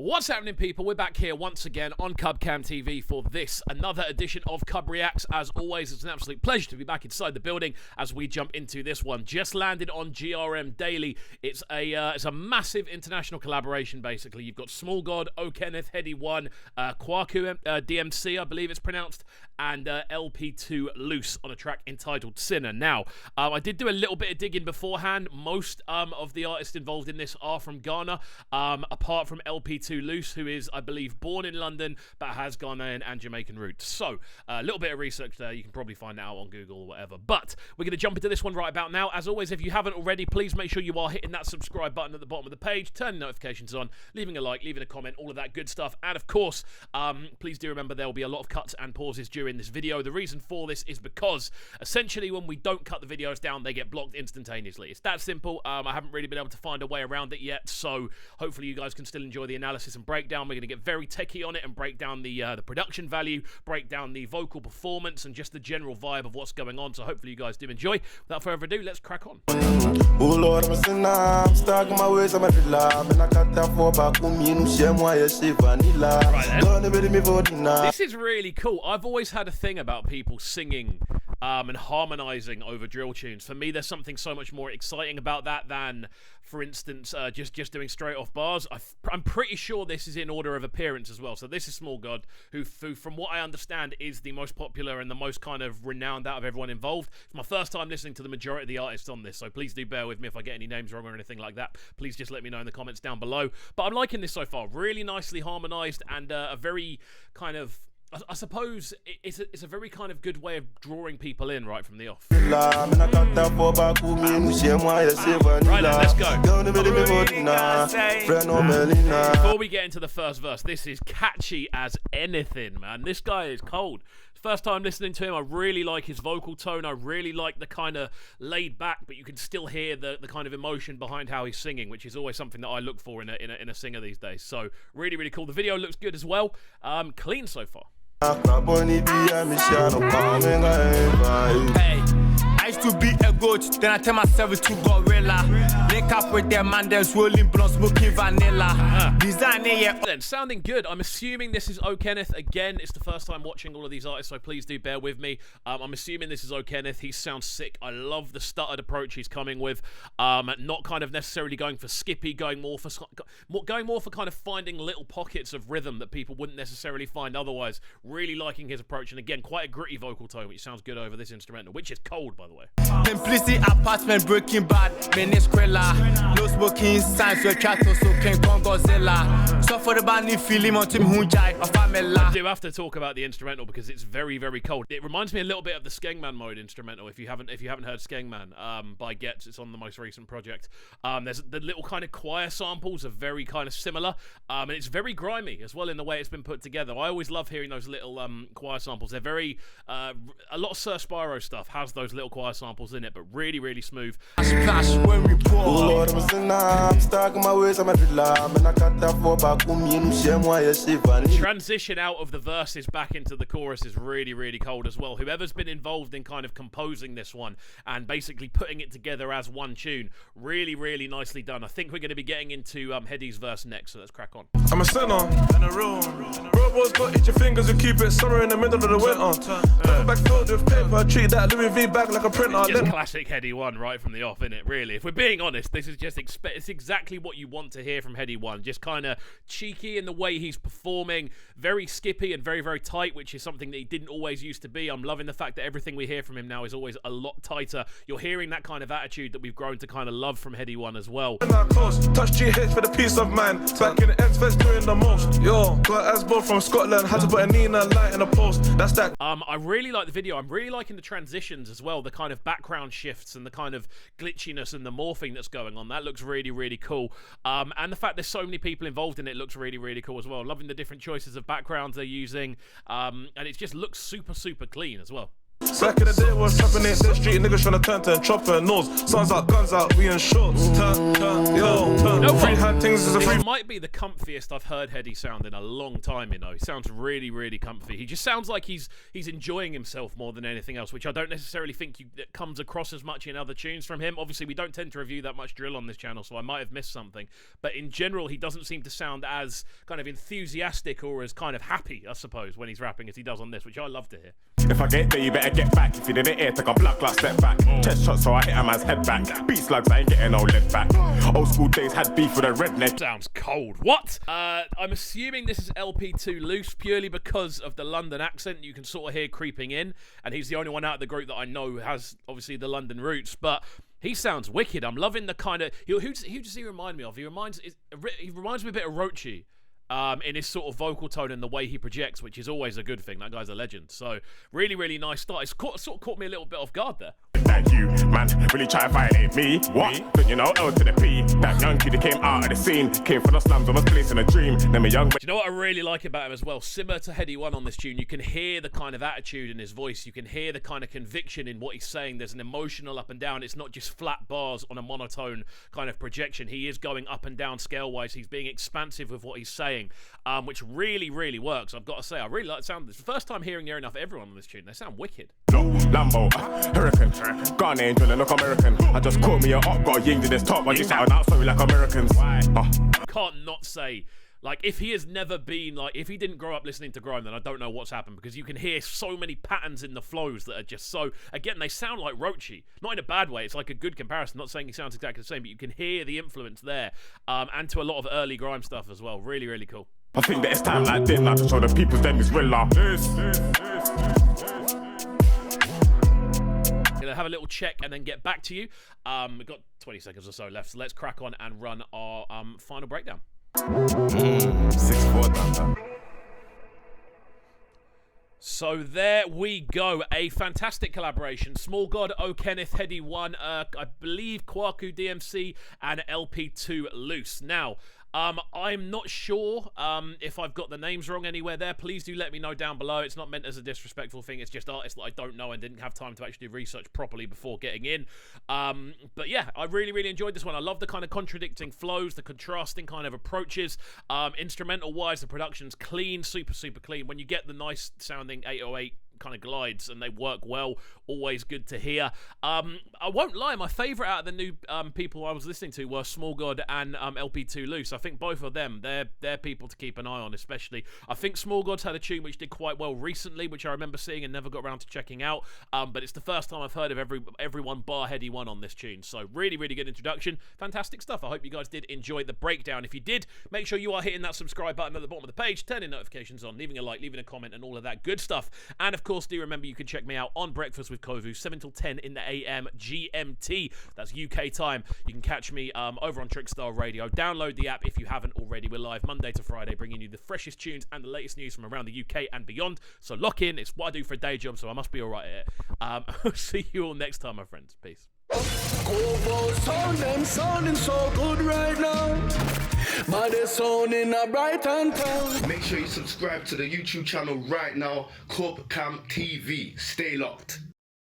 What's happening, people? We're back here once again on CubCamTV for this, another edition of CubReacts. As always, it's an absolute pleasure to be back inside the building as we jump into this one. Just landed on GRM Daily. It's a massive international collaboration, basically. You've got Smallgod, Kenneth, Headie One, Kwaku DMC, I believe it's pronounced, and LP2 Loose on a track entitled Sinner. Now, I did do a little bit of digging beforehand. Most of the artists involved in this are from Ghana, apart from LP2 Loose, who is, I believe, born in London but has Ghanaian and Jamaican roots. So a little bit of research there. You can probably find it out on Google or whatever. But we're going to jump into this one right about now. As always, if you haven't already, please make sure you are hitting that subscribe button at the bottom of the page, turning notifications on, leaving a like, leaving a comment, all of that good stuff. And of course, please do remember there will be a lot of cuts and pauses during this video. The reason for this is because essentially when we don't cut the videos down, they get blocked instantaneously. It's that simple. I haven't really been able to find a way around it yet, so hopefully you guys can still enjoy the analysis and breakdown. We're going to get very techie on it and break down the production value, break down the vocal performance, and just the general vibe of what's going on. So hopefully you guys do enjoy. Without further ado, let's crack on. Oh Lord, I'm a sinner. I'm stuck in my ways. I'm a driller. And I can't afford back on me. This is really cool. I've always had a thing about people singing and harmonizing over drill tunes. For me, there's something so much more exciting about that than, for instance, just doing straight off bars. I'm pretty sure this is in order of appearance as well. So this is Smallgod, who, from what I understand, is the most popular and the most kind of renowned out of everyone involved. It's my first time listening to the majority of the artists on this, so please do bear with me if I get any names wrong or anything like that. Please just let me know in the comments down below. But I'm liking this so far. Really nicely harmonized and a very kind of, I suppose it's a very kind of good way of drawing people in right from the off. Right then, let's go. Before we get into the first verse, this is catchy as anything, man. This guy is cold. First time listening to him, I really like his vocal tone. I really like the kind of laid back, but you can still hear the kind of emotion behind how he's singing, which is always something that I look for in a singer these days. So really, really cool. The video looks good as well. Clean so far. Hey, I used to be a goat, then I tell myself to gorilla. Link up with them man, then swirling blonde, smoking vanilla. Designing, yeah. Then sounding good. I'm assuming this is Kenneth. Again, it's the first time watching all of these artists, so please do bear with me. I'm assuming this is Kenneth. He sounds sick. I love the stuttered approach he's coming with. Not kind of necessarily going for skippy, going more for kind of finding little pockets of rhythm that people wouldn't necessarily find otherwise. Really liking his approach, and again, quite a gritty vocal tone, which sounds good over this instrumental, which is cold, by the way. Simplicity apartment, Breaking Bad, Venezuela. No smoking signs, so chato, so can Godzilla. So for the band, feeling on Tim Hunjai of Amela. I do have to talk about the instrumental because it's very, very cold. It reminds me a little bit of the Skengman mode instrumental. If you haven't heard Skengman by Getz, it's on the most recent project. There's the little kind of choir samples are very kind of similar, and it's very grimy as well in the way it's been put together. I always love hearing those little choir samples. They're very a lot of Sir Spyro stuff has those little choir samples in it, but really, really smooth. Splash when we pour. Oh Lord, I'm a sinner. I'm stuck in my ways. I'm a driller. And I can't afford back on me. The transition out of the verses back into the chorus is really, really cold as well. Whoever's been involved in kind of composing this one and basically putting it together as one tune, really, really nicely done. I think we're going to be getting into Headie's verse next, so let's crack on. I'm a sinner in a room. Robots got itchy fingers and keep it summer in the middle of the winter. Back filled with paper, treat that Louis V bag like a printer. Just classic Headie One right from the off, isn't it? Really, if we're being honest, this is just it's exactly what you want to hear from Headie One. Just kind of cheeky in the way he's performing, very skippy and very, very tight, which is something that he didn't always used to be. I'm loving the fact that everything we hear from him now is always a lot tighter. You're hearing that kind of attitude that we've grown to kind of love from Headie One as well. Touch GH for the peace of mind. Back in the ends, first doing the most. Yo, got Asbo from Scotland, had to put a Nina light in a post. That's that. I really like the video. I'm really liking the transitions as well, the kind of background shifts and the kind of glitchiness and the morphing that's going on. That looks really, really cool. And the fact there's so many people involved in it looks really, really cool as well. Loving the different choices of backgrounds they're using. And it just looks super, super clean as well. Back in the day, what's happening? Dead street niggas tryna turn chopper and nose. Sounds like guns out, we in shorts. Turn, yo. Free hand things is a free. This might be the comfiest I've heard Headie sound in a long time, you know. He sounds really, really comfy. He just sounds like he's enjoying himself more than anything else, which I don't necessarily think that comes across as much in other tunes from him. Obviously, we don't tend to review that much drill on this channel, so I might have missed something. But in general, he doesn't seem to sound as kind of enthusiastic or as kind of happy, I suppose, when he's rapping as he does on this, which I love to hear. If I get there, you better get back. If you didn't hear, take a block like step back. Chest shot, so I hit a man's head back. Beat slugs, I ain't getting no lead back. Old school days had beef with a redneck. Sounds cold. What? I'm assuming this is LP2 Loose purely because of the London accent you can sort of hear creeping in, and he's the only one out of the group that I know has obviously the London roots, but he sounds wicked. I'm loving the kind of... Who does he remind me of? He reminds me a bit of Roachy. In his sort of vocal tone and the way he projects, which is always a good thing. That guy's a legend. So, really, really nice start. It's sort of caught me a little bit off guard there. Thank you, man. Really try to violate me. What? Don't you know L to the P? That young kid that came out of the scene. Came from the slums of a place in a dream. Then a young... Do you know what I really like about him as well? Similar to Headie One on this tune, you can hear the kind of attitude in his voice. You can hear the kind of conviction in what he's saying. There's an emotional up and down. It's not just flat bars on a monotone kind of projection. He is going up and down scale-wise. He's being expansive with what he's saying. Which really, really works. I've got to say, I really like the sound of this. The first time hearing near enough everyone on this tune, they sound wicked. No, Lambo, Hurricane, Ghana angel and look American. I just caught me a up, got a ying to this top, I just out sorry like Americans. Can't not say, like, if he has never been, like, if he didn't grow up listening to grime, then I don't know what's happened, because you can hear so many patterns in the flows that are just so, again, they sound like Roachy. Not in a bad way, it's like a good comparison, not saying he sounds exactly the same, but you can hear the influence there, and to a lot of early grime stuff as well. Really, really cool. I think that it's time like this now to show the people them is real love. Gonna have a little check and then get back to you. We've got 20 seconds or so left, so let's crack on and run our final breakdown. 6-4 done. So there we go, a fantastic collaboration. Smallgod, Kenneth, Headie One, I believe Kwaku DMC and LP2 Loose. Now, I'm not sure if I've got the names wrong anywhere there. Please do let me know down below. It's not meant as a disrespectful thing. It's just artists that I don't know and didn't have time to actually do research properly before getting in. But yeah, I really, really enjoyed this one. I love the kind of contradicting flows, the contrasting kind of approaches. Instrumental-wise, the production's clean, super, super clean. When you get the nice-sounding 808 kind of glides and they work well, always good to hear. I won't lie, my favourite out of the new people I was listening to were Smallgod and LP2 Loose. I think both of them, they're people to keep an eye on, especially. I think Smallgod's had a tune which did quite well recently, which I remember seeing and never got around to checking out, but it's the first time I've heard of everyone bar Headie One on this tune, so really, really good introduction. Fantastic stuff. I hope you guys did enjoy the breakdown. If you did, make sure you are hitting that subscribe button at the bottom of the page, turning notifications on, leaving a like, leaving a comment, and all of that good stuff. And of course, do remember you can check me out on Breakfast with Kovu, 7 till 10 in the AM GMT. That's UK time. You can catch me over on Trickstar Radio. Download the app if you haven't already. We're live Monday to Friday, bringing you the freshest tunes and the latest news from around the UK and beyond. So lock in. It's what I do for a day job, so I must be all right at it. I'll see you all next time, my friends. Peace. Sounding so good right now. But they're sounding a bright and town. Make sure you subscribe to the YouTube channel right now, CubCamTV. Stay locked.